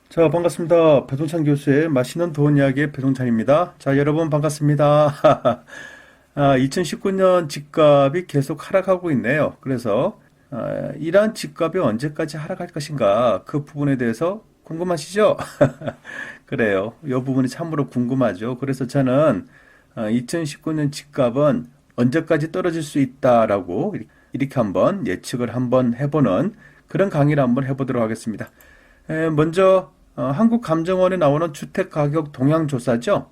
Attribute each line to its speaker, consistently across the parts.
Speaker 1: 자, 반갑습니다. 배동찬 교수의 맛있는 돈 이야기의 배동찬입니다. 자, 여러분 반갑습니다. 2019년 집값이 계속 하락하고 있네요. 그래서 이러한 집값이 언제까지 하락할 것인가 그 부분에 대해서 궁금하시죠? 그래요. 이 부분이 참으로 궁금하죠. 그래서 저는 2019년 집값은 언제까지 떨어질 수 있다라고 이렇게 한번 예측을 한번 해보는 그런 강의를 한번 해보도록 하겠습니다. 먼저 한국감정원에 나오는 주택가격 동향조사죠.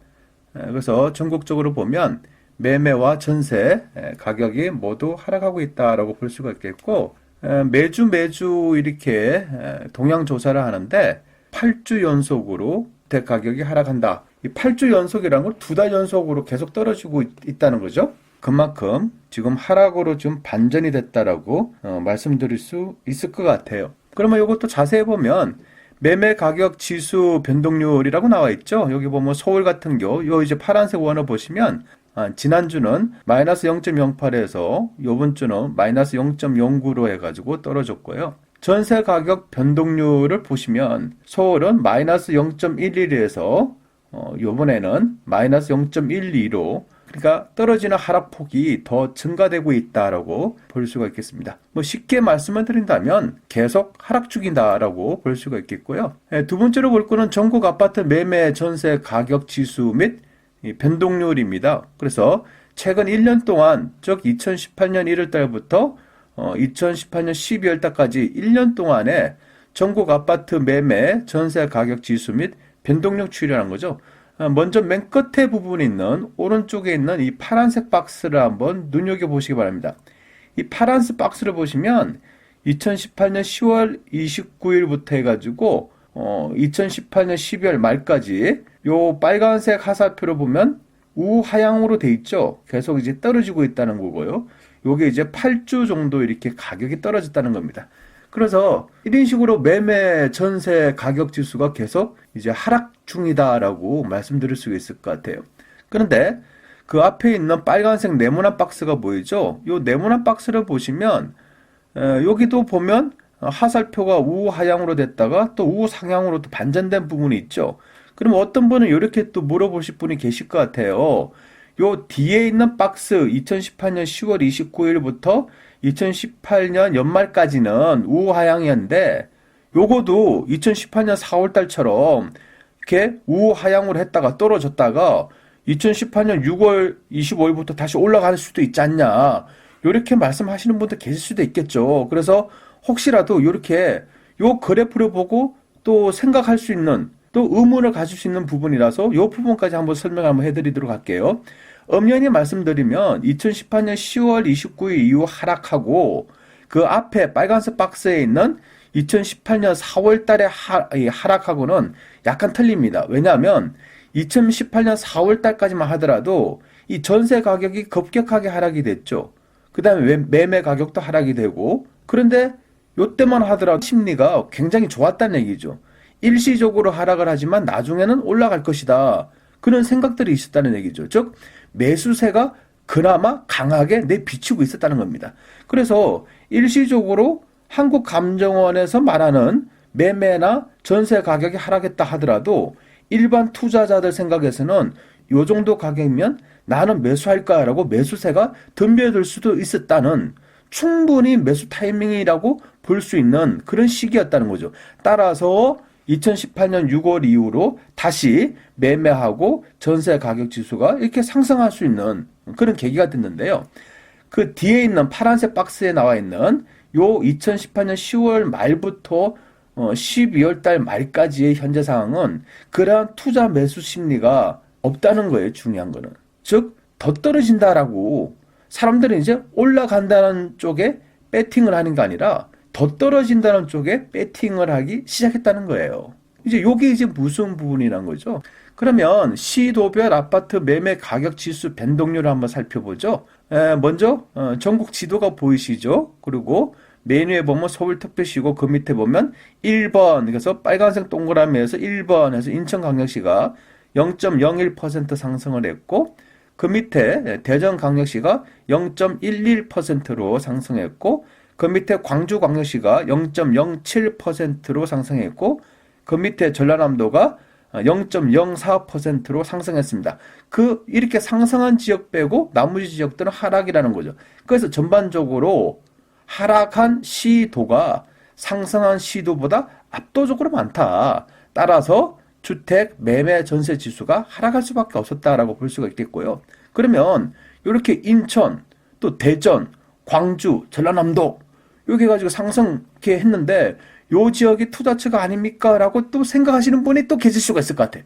Speaker 1: 그래서 전국적으로 보면 매매와 전세 가격이 모두 하락하고 있다라고 볼 수가 있겠고, 매주 이렇게 동향조사를 하는데 8주 연속으로 주택 가격이 하락한다. 이 8주 연속이라는 건 2달 연속으로 계속 떨어지고 있다는 거죠. 그만큼 지금 하락으로 좀 반전이 됐다라고 말씀드릴 수 있을 것 같아요. 그러면 이것도 자세히 보면 매매 가격 지수 변동률이라고 나와 있죠. 여기 보면 서울 같은 경우 요 이제 파란색 원을 보시면 지난주는 마이너스 0.08에서 요번 주는 마이너스 0.09로 해가지고 떨어졌고요. 전세 가격 변동률을 보시면 서울은 마이너스 0.11에서 요번에는 마이너스 0.12로 그러니까 떨어지는 하락폭이 더 증가되고 있다라고 볼 수가 있겠습니다. 뭐 쉽게 말씀을 드린다면 계속 하락 중이다라고 볼 수가 있겠고요. 두 번째로 볼 거는 전국 아파트 매매 전세 가격 지수 및 변동률입니다. 그래서 최근 1년 동안 즉 2018년 1월 달부터 2018년 12월 달까지 1년 동안에 전국 아파트 매매 전세 가격 지수 및 변동률 추이라는 거죠. 먼저 맨 끝에 부분에 있는 오른쪽에 있는 이 파란색 박스를 한번 눈여겨보시기 바랍니다. 이 파란색 박스를 보시면 2018년 10월 29일부터 해가지고 2018년 12월 말까지 요 빨간색 하사표를 보면 우하향으로 돼 있죠. 계속 이제 떨어지고 있다는 거고요. 요게 이제 8주 정도 이렇게 가격이 떨어졌다는 겁니다. 그래서 이런 식으로 매매 전세 가격 지수가 계속 이제 하락 중이다라고 말씀드릴 수 있을 것 같아요. 그런데 그 앞에 있는 빨간색 네모난 박스가 보이죠? 이 네모난 박스를 보시면 여기도 보면 하살표가 우하향으로 됐다가 또 우상향으로 또 반전된 부분이 있죠. 그럼 어떤 분은 이렇게 또 물어보실 분이 계실 것 같아요. 요 뒤에 있는 박스 2018년 10월 29일부터 2018년 연말까지는 우하향이었는데 요거도 2018년 4월 달처럼 이렇게 우하향으로 했다가 떨어졌다가 2018년 6월 25일부터 다시 올라갈 수도 있지 않냐. 이렇게 말씀하시는 분도 계실 수도 있겠죠. 그래서 혹시라도 이렇게 요 그래프를 보고 또 생각할 수 있는 또 의문을 가질 수 있는 부분이라서 이 부분까지 한번 설명을 한번 해드리도록 할게요. 엄연히 말씀드리면 2018년 10월 29일 이후 하락하고 그 앞에 빨간색 박스에 있는 2018년 4월 달에 하락하고는 약간 틀립니다. 왜냐하면 2018년 4월 달까지만 하더라도 이 전세 가격이 급격하게 하락이 됐죠. 그 다음에 매매 가격도 하락이 되고 그런데 요때만 하더라도 심리가 굉장히 좋았다는 얘기죠. 일시적으로 하락을 하지만 나중에는 올라갈 것이다. 그런 생각들이 있었다는 얘기죠. 즉 매수세가 그나마 강하게 내비치고 있었다는 겁니다. 그래서 일시적으로 한국감정원에서 말하는 매매나 전세 가격이 하락했다 하더라도 일반 투자자들 생각에서는 요 정도 가격이면 나는 매수할까라고 매수세가 덤벼들 수도 있었다는 충분히 매수 타이밍이라고 볼 수 있는 그런 시기였다는 거죠. 따라서 2018년 6월 이후로 다시 매매하고 전세 가격 지수가 이렇게 상승할 수 있는 그런 계기가 됐는데요. 그 뒤에 있는 파란색 박스에 나와 있는 요 2018년 10월 말부터 12월 달 말까지의 현재 상황은 그러한 투자 매수 심리가 없다는 거예요. 중요한 거는. 즉, 더 떨어진다라고 사람들은 이제 올라간다는 쪽에 배팅을 하는 게 아니라 더 떨어진다는 쪽에 배팅을 하기 시작했다는 거예요. 이제 요게 이제 무슨 부분이란 거죠? 그러면 시도별 아파트 매매 가격 지수 변동률을 한번 살펴보죠. 먼저 전국 지도가 보이시죠? 그리고 메뉴에 보면 서울특별시고 그 밑에 보면 1번 그래서 빨간색 동그라미에서 1번에서 인천광역시가 0.01% 상승을 했고 그 밑에 대전광역시가 0.11%로 상승했고 그 밑에 광주광역시가 0.07%로 상승했고 그 밑에 전라남도가 0.04%로 상승했습니다. 이렇게 상승한 지역 빼고 나머지 지역들은 하락이라는 거죠. 그래서 전반적으로 하락한 시도가 상승한 시도보다 압도적으로 많다. 따라서 주택 매매 전세 지수가 하락할 수밖에 없었다라고 볼 수가 있겠고요. 그러면 이렇게 인천, 또 대전, 광주, 전라남도 이렇게 가지고 상승케 했는데 요 지역이 투자처가 아닙니까? 라고 또 생각하시는 분이 또 계실 수가 있을 것 같아.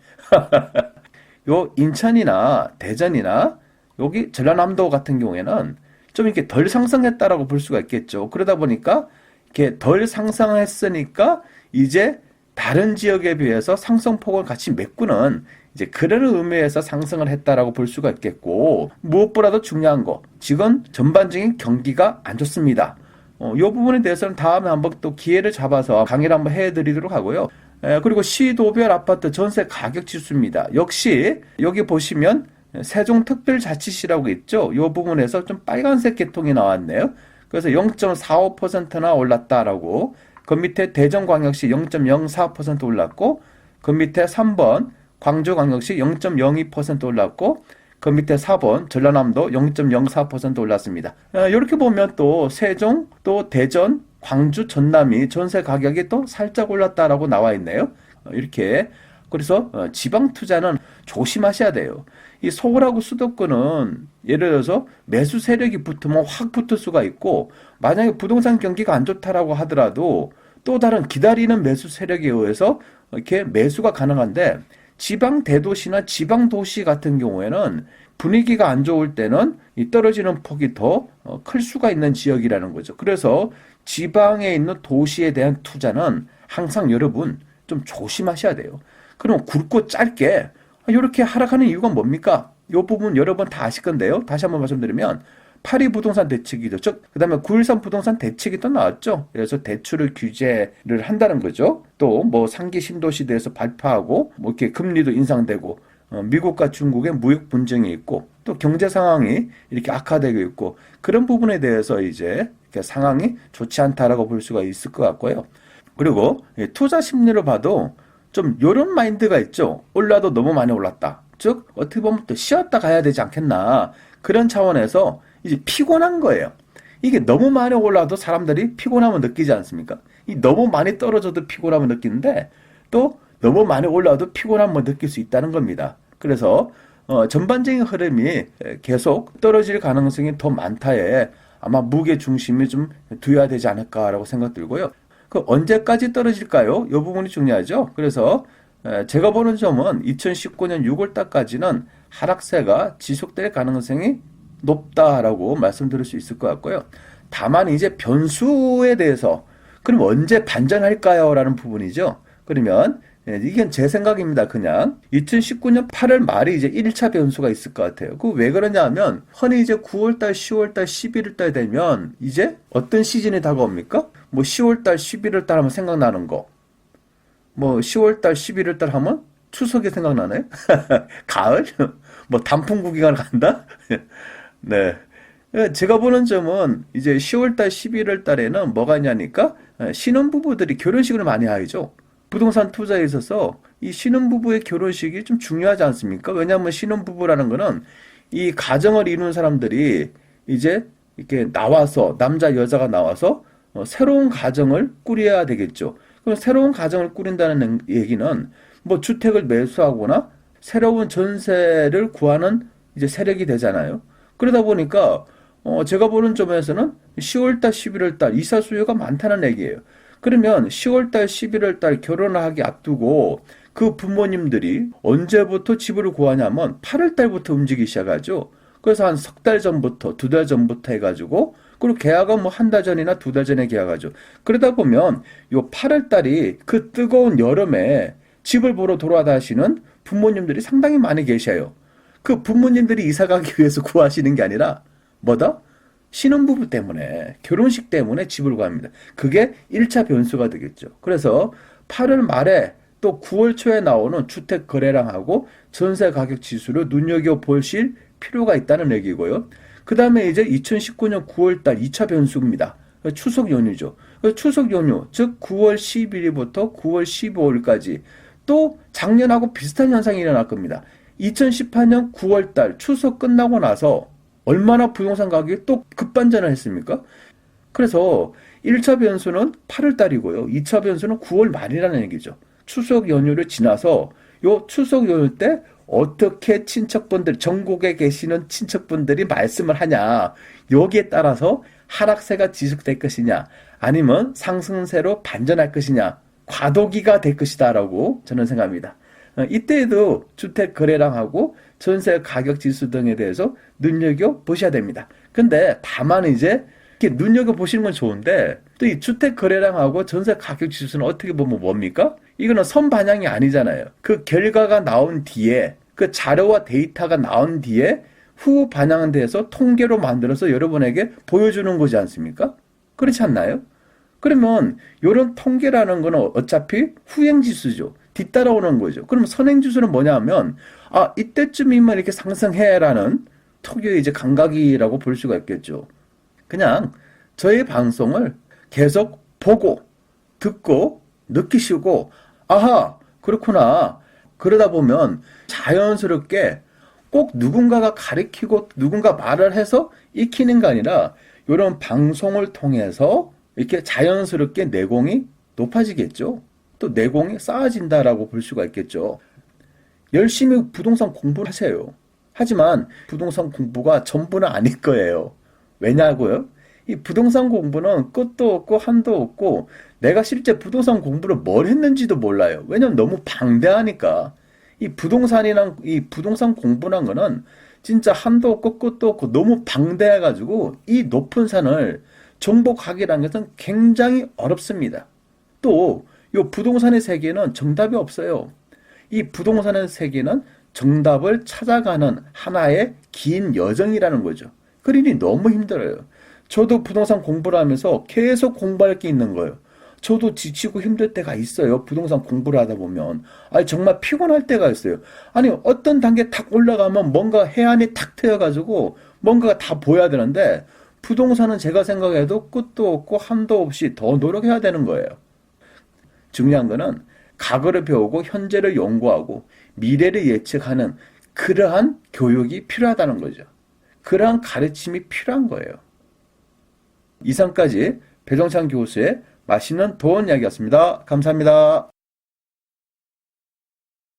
Speaker 1: 요 인천이나 대전이나 여기 전라남도 같은 경우에는 좀 이렇게 덜 상승했다라고 볼 수가 있겠죠. 그러다 보니까 이렇게 덜 상승했으니까 이제 다른 지역에 비해서 상승폭을 같이 메꾸는 이제 그런 의미에서 상승을 했다라고 볼 수가 있겠고, 무엇보다도 중요한 거, 지금 전반적인 경기가 안 좋습니다. 이 부분에 대해서는 다음에 한번 또 기회를 잡아서 강의를 한번 해드리도록 하고요. 그리고 시도별 아파트 전세 가격 지수입니다. 역시 여기 보시면 세종특별자치시라고 있죠. 이 부분에서 좀 빨간색 계통이 나왔네요. 그래서 0.45%나 올랐다라고. 그 밑에 대전광역시 0.04% 올랐고, 그 밑에 3번 광주광역시 0.02% 올랐고, 그 밑에 4번 전라남도 0.04% 올랐습니다. 이렇게 보면 또 세종, 또 대전, 광주, 전남이 전세 가격이 또 살짝 올랐다라고 나와 있네요. 이렇게. 그래서 지방 투자는 조심하셔야 돼요. 이 서울하고 수도권은 예를 들어서 매수 세력이 붙으면 확 붙을 수가 있고, 만약에 부동산 경기가 안 좋다라고 하더라도 또 다른 기다리는 매수 세력에 의해서 이렇게 매수가 가능한데, 지방 대도시나 지방 도시 같은 경우에는 분위기가 안 좋을 때는 이 떨어지는 폭이 더 클 수가 있는 지역이라는 거죠. 그래서 지방에 있는 도시에 대한 투자는 항상 여러분 좀 조심하셔야 돼요. 그럼 굵고 짧게 이렇게 하락하는 이유가 뭡니까? 이 부분 여러분 다 아실 건데요. 다시 한번 말씀드리면 8.2 부동산 대책이죠. 즉, 그 다음에 9.13 부동산 대책이 또 나왔죠. 그래서 대출을 규제를 한다는 거죠. 또 뭐 상기 신도시 대해서 발표하고 뭐 이렇게 금리도 인상되고 미국과 중국의 무역 분쟁이 있고 또 경제 상황이 이렇게 악화되고 있고 그런 부분에 대해서 이제 이렇게 상황이 좋지 않다라고 볼 수가 있을 것 같고요. 그리고 투자 심리로 봐도 좀 이런 마인드가 있죠. 올라도 너무 많이 올랐다. 즉 어떻게 보면 또 쉬었다 가야 되지 않겠나. 그런 차원에서 이제 피곤한 거예요. 이게 너무 많이 올라도 사람들이 피곤함을 느끼지 않습니까? 너무 많이 떨어져도 피곤함을 느끼는데 또 너무 많이 올라도 피곤함을 느낄 수 있다는 겁니다. 그래서 전반적인 흐름이 계속 떨어질 가능성이 더 많다에 아마 무게 중심이 좀 두어야 되지 않을까라고 생각 들고요. 그 언제까지 떨어질까요? 이 부분이 중요하죠. 그래서 제가 보는 점은 2019년 6월 달까지는 하락세가 지속될 가능성이 높다라고 말씀드릴 수 있을 것 같고요. 다만 이제 변수에 대해서 그럼 언제 반전할까요? 라는 부분이죠. 그러면 이건 제 생각입니다. 그냥 2019년 8월 말에 이제 1차 변수가 있을 것 같아요. 그 왜 그러냐 하면 흔히 이제 9월달, 10월달, 11월달 되면 이제 어떤 시즌이 다가옵니까? 뭐 10월달, 11월달 하면 생각나는 거. 뭐 10월달, 11월달 하면 추석이 생각나나요? 가을? 뭐 단풍 구경을 간다? 네. 제가 보는 점은 이제 10월달, 11월달에는 뭐가 있냐니까 신혼부부들이 결혼식을 많이 하죠. 부동산 투자에 있어서 이 신혼부부의 결혼식이 좀 중요하지 않습니까? 왜냐하면 신혼부부라는 거는 이 가정을 이루는 사람들이 이제 이렇게 나와서, 남자, 여자가 나와서 새로운 가정을 꾸려야 되겠죠. 그럼 새로운 가정을 꾸린다는 얘기는 뭐 주택을 매수하거나 새로운 전세를 구하는 이제 세력이 되잖아요. 그러다 보니까 제가 보는 점에서는 10월달, 11월달 이사 수요가 많다는 얘기예요. 그러면 10월달, 11월달 결혼을 하기 앞두고 그 부모님들이 언제부터 집을 구하냐면 8월달부터 움직이기 시작하죠. 그래서 한 석 달 전부터, 두 달 전부터 해가지고 그리고 계약은 뭐 한 달 전이나 두 달 전에 계약하죠. 그러다 보면 요 8월달이 그 뜨거운 여름에 집을 보러 돌아다니시는 부모님들이 상당히 많이 계셔요. 그 부모님들이 이사 가기 위해서 구하시는 게 아니라 뭐다? 신혼부부 때문에, 결혼식 때문에 집을 구합니다. 그게 1차 변수가 되겠죠. 그래서 8월 말에 또 9월 초에 나오는 주택 거래량하고 전세 가격 지수를 눈여겨보실 필요가 있다는 얘기고요. 그 다음에 이제 2019년 9월 달 2차 변수입니다. 추석 연휴죠. 추석 연휴, 즉 9월 10일부터 9월 15일까지 또 작년하고 비슷한 현상이 일어날 겁니다. 2018년 9월 달 추석 끝나고 나서 얼마나 부동산 가격이 또 급반전을 했습니까? 그래서 1차 변수는 8월 달이고요. 2차 변수는 9월 말이라는 얘기죠. 추석 연휴를 지나서 요 추석 연휴 때 어떻게 친척분들, 전국에 계시는 친척분들이 말씀을 하냐. 여기에 따라서 하락세가 지속될 것이냐, 아니면 상승세로 반전할 것이냐, 과도기가 될 것이다라고 저는 생각합니다. 이때에도 주택 거래량하고 전세 가격 지수 등에 대해서 눈여겨보셔야 됩니다. 근데 다만 이제 이렇게 눈여겨보시는 건 좋은데 또 이 주택 거래량하고 전세 가격 지수는 어떻게 보면 뭡니까? 이거는 선반영이 아니잖아요. 그 결과가 나온 뒤에, 그 자료와 데이터가 나온 뒤에 후 반영은 돼서 통계로 만들어서 여러분에게 보여주는 거지 않습니까? 그렇지 않나요? 그러면 이런 통계라는 거는 어차피 후행지수죠. 뒤따라오는 거죠. 그럼 선행지수는 뭐냐 하면, 아, 이때쯤이면 이렇게 상승해라는 특유의 이제 감각이라고 볼 수가 있겠죠. 그냥 저희 방송을 계속 보고, 듣고, 느끼시고, 아하, 그렇구나. 그러다 보면 자연스럽게 꼭 누군가가 가르치고 누군가 말을 해서 익히는 게 아니라 이런 방송을 통해서 이렇게 자연스럽게 내공이 높아지겠죠. 또 내공이 쌓아진다라고 볼 수가 있겠죠. 열심히 부동산 공부를 하세요. 하지만 부동산 공부가 전부는 아닐 거예요. 왜냐고요? 이 부동산 공부는 끝도 없고 한도 없고 내가 실제 부동산 공부를 뭘 했는지도 몰라요. 왜냐면 너무 방대하니까. 이 부동산이랑 이 부동산 공부란 거는 진짜 한도 없고 끝도 없고 너무 방대해가지고 이 높은 산을 정복하기라는 것은 굉장히 어렵습니다. 또 이 부동산의 세계는 정답이 없어요. 이 부동산의 세계는 정답을 찾아가는 하나의 긴 여정이라는 거죠. 그러니 너무 힘들어요. 저도 부동산 공부를 하면서 계속 공부할 게 있는 거예요. 저도 지치고 힘들 때가 있어요. 부동산 공부를 하다 보면. 아니, 정말 피곤할 때가 있어요. 아니, 어떤 단계 탁 올라가면 뭔가 해안이 탁 트여가지고 뭔가가 다 보여야 되는데 부동산은 제가 생각해도 끝도 없고 한도 없이 더 노력해야 되는 거예요. 중요한 거는 과거를 배우고 현재를 연구하고 미래를 예측하는 그러한 교육이 필요하다는 거죠. 그러한 가르침이 필요한 거예요. 이상까지 배정찬 교수의 맛있는 도원 이야기였습니다. 감사합니다.